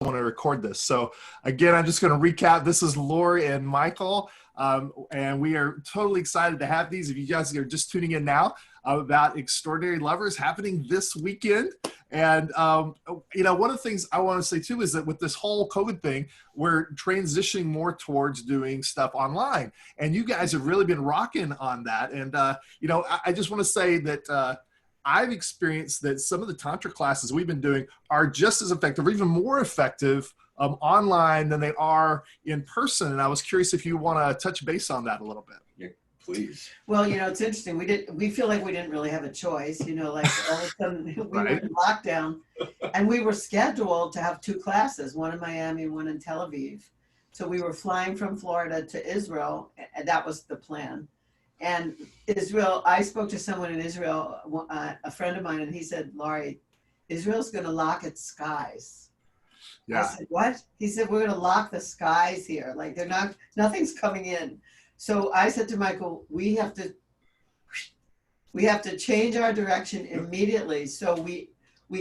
want to record this. So again, I'm just going to recap. This is Lori and Michael, and we are totally excited to have these. If you guys are just tuning in now, about Extraordinary Lovers happening this weekend. And, one of the things I want to say too is that with this whole COVID thing, we're transitioning more towards doing stuff online. And you guys have really been rocking on that. And, I just want to say that I've experienced that some of the Tantra classes we've been doing are just as effective or even more effective online than they are in person. And I was curious if you want to touch base on that a little bit. Yeah, please. Well, it's interesting. We feel like we didn't really have a choice, like all of a sudden we were in lockdown and we were scheduled to have 2 classes, one in Miami and one in Tel Aviv. So we were flying from Florida to Israel, and that was the plan. And Israel, I spoke to someone in Israel, a friend of mine, and he said, Laurie, Israel's going to lock its skies. Yeah. I said, what? He said, we're going to lock the skies here. Like nothing's coming in. So I said to Michael, we have to change our direction immediately. So we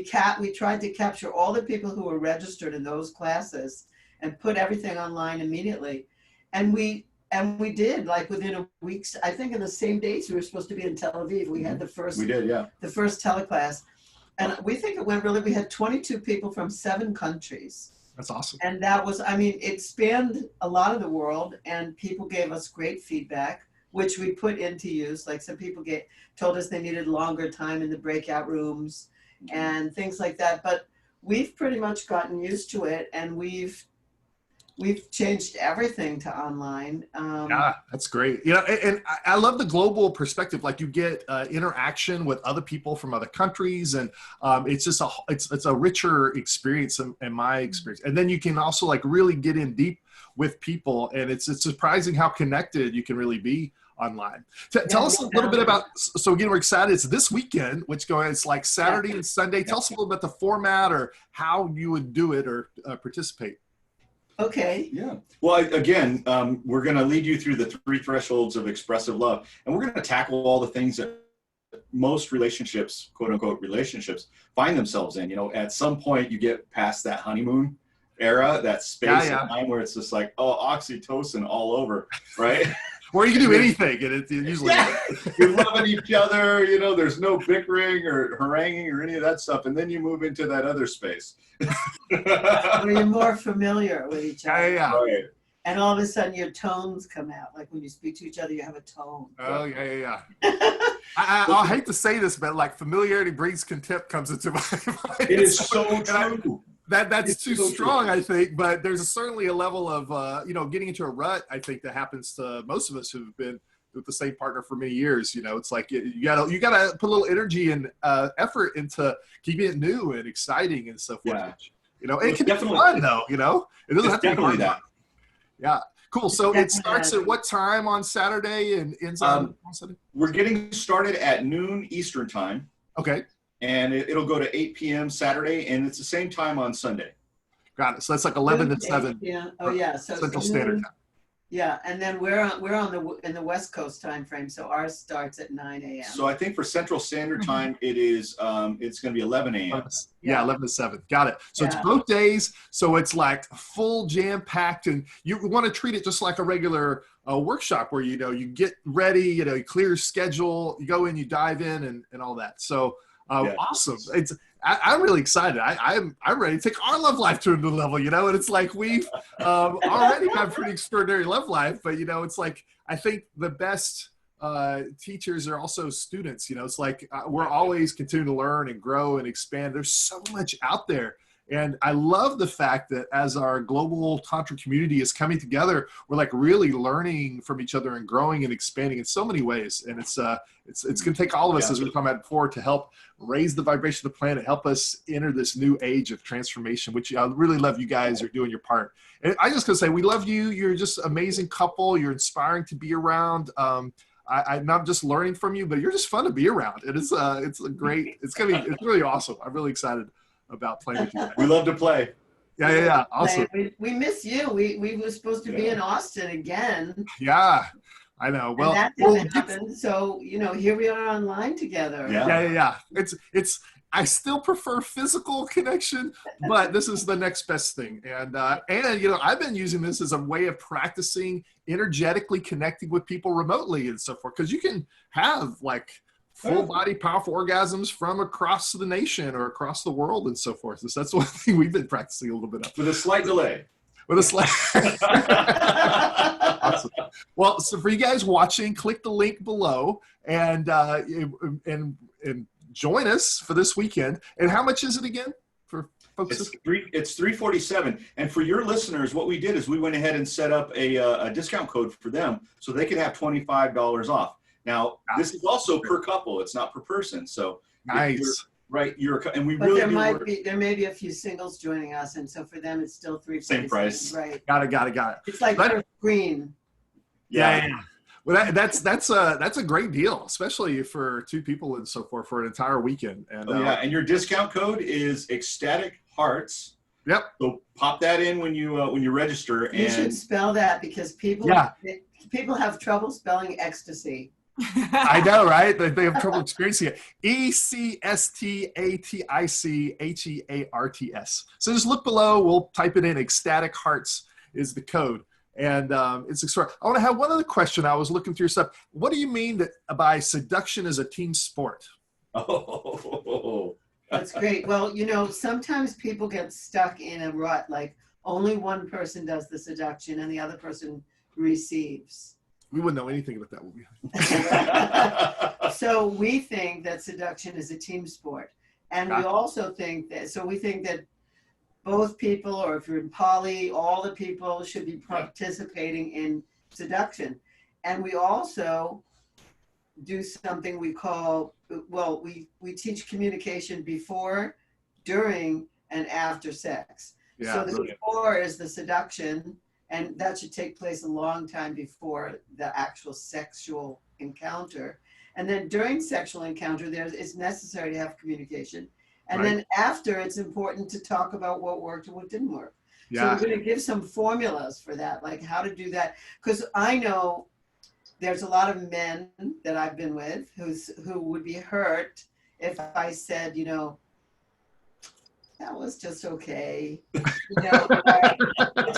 tried to capture all the people who were registered in those classes and put everything online immediately. And we did, like within a week, I think in the same dates we were supposed to be in Tel Aviv. We had the first teleclass. And we think it went really, we had 22 people from 7 countries. That's awesome. And that was, it spanned a lot of the world, and people gave us great feedback, which we put into use. Like some people told us they needed longer time in the breakout rooms and things like that. But we've pretty much gotten used to it, and we've changed everything to online. Yeah, that's great. And I love the global perspective. Like you get interaction with other people from other countries, and it's just it's a richer experience in my experience. And then you can also like really get in deep with people, and it's surprising how connected you can really be online. Tell us a little bit about. So again, we're excited. It's this weekend, it's like Saturday and Sunday. Tell us a little bit about the format or how you would do it or participate. Okay. Yeah. Well, again, we're going to lead you through the 3 thresholds of expressive love, and we're going to tackle all the things that most relationships, quote unquote, relationships find themselves in. At some point you get past that honeymoon era, that space of time where it's just like, oh, oxytocin all over, right? Or you can do anything, and it's usually you're loving each other. There's no bickering or haranguing or any of that stuff, and then you move into that other space where you're more familiar with each other. Yeah. Right. And all of a sudden your tones come out. Like when you speak to each other, you have a tone. Oh, yeah. I hate to say this, but like familiarity brings contempt comes into my mind. It is so true. That's too strong, I think, but there's certainly a level of, getting into a rut, I think, that happens to most of us who've been with the same partner for many years. It's like you gotta put a little energy and effort into keeping it new and exciting and so forth. Yeah. It can be fun though. It doesn't have to be hard. That. Yeah. Cool. So it starts at what time on Saturday and ends on Sunday? We're getting started at noon Eastern time. Okay. And it'll go to 8 p.m. Saturday, and it's the same time on Sunday.Got it. So that's like 11 to 7. Yeah. Oh, yeah. So Central Standard Time. Yeah, and then we're in the West Coast time frame, so ours starts at 9 a.m. So I think for Central Standard Time, it's going to be 11 a.m. Yeah, 11 to 7. Got it. So it's both days. So it's like full jam packed, and you want to treat it just like a regular workshop where you get ready, you clear your schedule, you go in, you dive in, and all that. So. Awesome. I'm really excited. I'm ready to take our love life to a new level, and it's like we've already got a pretty extraordinary love life, but it's like, I think the best teachers are also students, it's like we're always continuing to learn and grow and expand. There's so much out there. And I love the fact that as our global Tantra community is coming together, we're like really learning from each other and growing and expanding in so many ways. And it's going to take all of us, as we were talking about before, to help raise the vibration of the planet, help us enter this new age of transformation, which I really love you guys are doing your part. And I just going to say, we love you. You're just an amazing couple. You're inspiring to be around. I'm not just learning from you, but you're just fun to be around. It's really awesome. I'm really excited about playing with you guys. We love to play. Yeah. Awesome. We miss you. We were supposed to be in Austin again. Yeah, I know. Well, and that didn't happen. So here we are online together. Yeah. I still prefer physical connection, but this is the next best thing. And I've been using this as a way of practicing energetically connecting with people remotely and so forth, because you can have like full body powerful orgasms from across the nation or across the world and so forth. So that's one thing we've been practicing a little bit of. With a slight delay. With a slight. Awesome. Well, so for you guys watching, click the link below and join us for this weekend. And how much is it again for folks? It's $347. And for your listeners, what we did is we went ahead and set up a discount code for them so they could have $25 off. Now, this is also per couple. It's not per person. So nice. Right, and we But really there may be a few singles joining us, and so for them it's still $347. Same price. Right. Got it. It's like per screen. Yeah. Well, that's a great deal, especially for two people and so forth for an entire weekend. And and your discount code is Ecstatic Hearts. Yep. So pop that in when you register. You should spell that because people have trouble spelling ecstasy. I know, right? They have trouble experiencing it. ECSTATICHEARTS. So just look below. We'll type it in. Ecstatic Hearts is the code. And it's extraordinary. I want to have one other question. I was looking through your stuff. What do you mean by seduction as a team sport? Oh, that's great. Well, sometimes people get stuck in a rut, like only one person does the seduction and the other person receives. We wouldn't know anything about that, would we? So we think that seduction is a team sport. And we also think that both people, or if you're in poly, all the people should be participating in seduction. And we also do something we call, we teach communication before, during, and after sex. Yeah, so the before is the seduction, and that should take place a long time before the actual sexual encounter. And then during sexual encounter, it's necessary to have communication. And then after, it's important to talk about what worked and what didn't work. Yeah. So we're going to give some formulas for that, like how to do that. Because I know there's a lot of men that I've been with who would be hurt if I said, that was just okay. Like,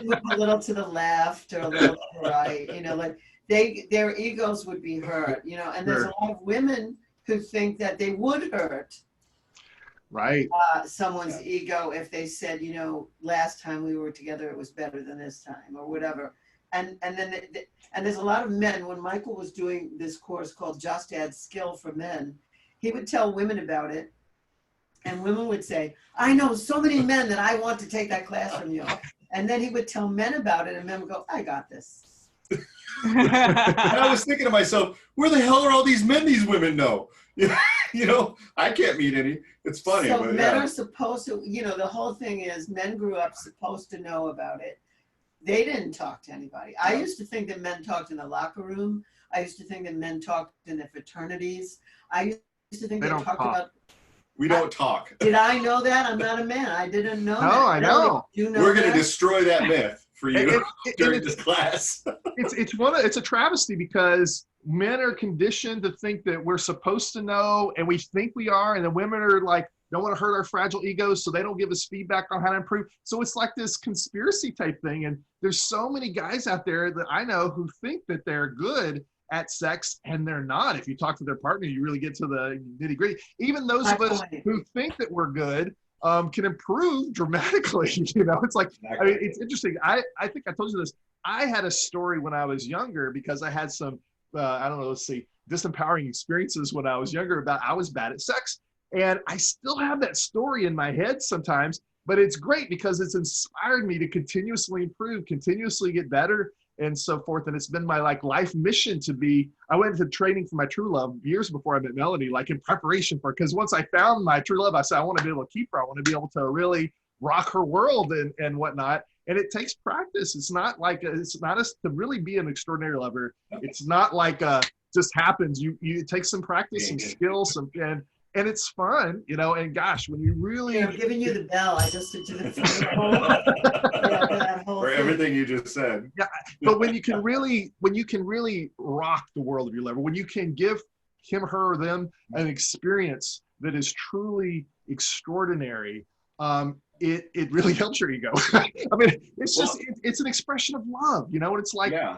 move a little to the left or a little to the right. Like their egos would be hurt. And there's a lot of women who think that they would hurt someone's ego if they said, last time we were together it was better than this time or whatever. And then there's a lot of men. When Michael was doing this course called Just Add Skill for Men, he would tell women about it. And women would say, I know so many men that I want to take that class from you. And then he would tell men about it, and men would go, I got this. And I was thinking to myself, where the hell are all these men these women know? I can't meet any. It's funny. So men are supposed to, the whole thing is men grew up supposed to know about it. They didn't talk to anybody. I used to think that men talked in the locker room. I used to think that men talked in the fraternities. I used to think they talked about... We don't talk. Did I know that? I'm not a man. I didn't know that. No, I know. We're going to destroy that myth for you during this class. It's a travesty because men are conditioned to think that we're supposed to know, and we think we are, and the women are like, don't want to hurt our fragile egos, so they don't give us feedback on how to improve. So it's like this conspiracy type thing, and there's so many guys out there that I know who think that they're good at sex, and they're not. If you talk to their partner, you really get to the nitty gritty. Even those of us who think that we're good can improve dramatically. It's like, I mean, it's interesting. I think I told you this. I had a story when I was younger because I had some, disempowering experiences when I was younger about I was bad at sex. And I still have that story in my head sometimes, but it's great because it's inspired me to continuously improve, continuously get better, and so forth. And it's been my life mission I went into training for my true love years before I met Melanie, in preparation for it. Because once I found my true love, I said, I want to be able to keep her. I want to be able to really rock her world and whatnot. And it takes practice. It's not to really be an extraordinary lover. It's not just happens. It takes some practice, some skill, and it's fun, and gosh, when you really... I'm giving you the bell. I just did the whole for everything you just said. Yeah, but when you can really rock the world of your lover, when you can give him, her, them an experience that is truly extraordinary, it really helps your ego. I mean, it's just, it's an expression of love, you know, and it's like, Yeah.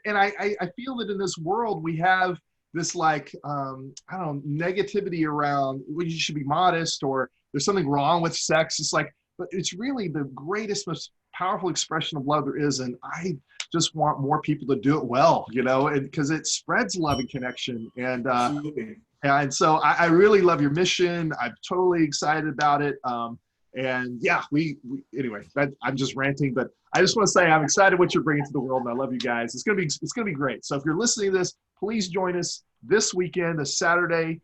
and I feel that in this world we have this like, I don't know, negativity around, well, you should be modest, or there's something wrong with sex. It's like, but it's really the greatest, most powerful expression of love there is. And I just want more people to do it well, you know, and because it spreads love and connection. And, Absolutely. and so I really love your mission. I'm totally excited about it. And yeah, we anyway, I'm just ranting, but I just want to say I'm excited what you're bringing to the world, and I love you guys. It's gonna be great. So if you're listening to this, please join us this weekend, this Saturday.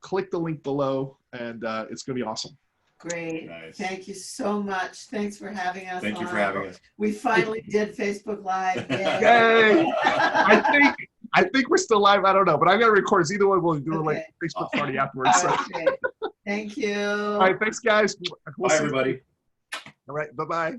Click the link below, and it's gonna be awesome. Great. Nice. Thank you so much. Thanks for having us. Thank you for having us. We finally did Facebook Live. Yay! I think we're still live. I don't know, but I'm gonna record. Either one, we'll do it like Facebook party afterwards. So. Okay. Thank you. All right, thanks, guys. Bye, everybody. All right, bye-bye.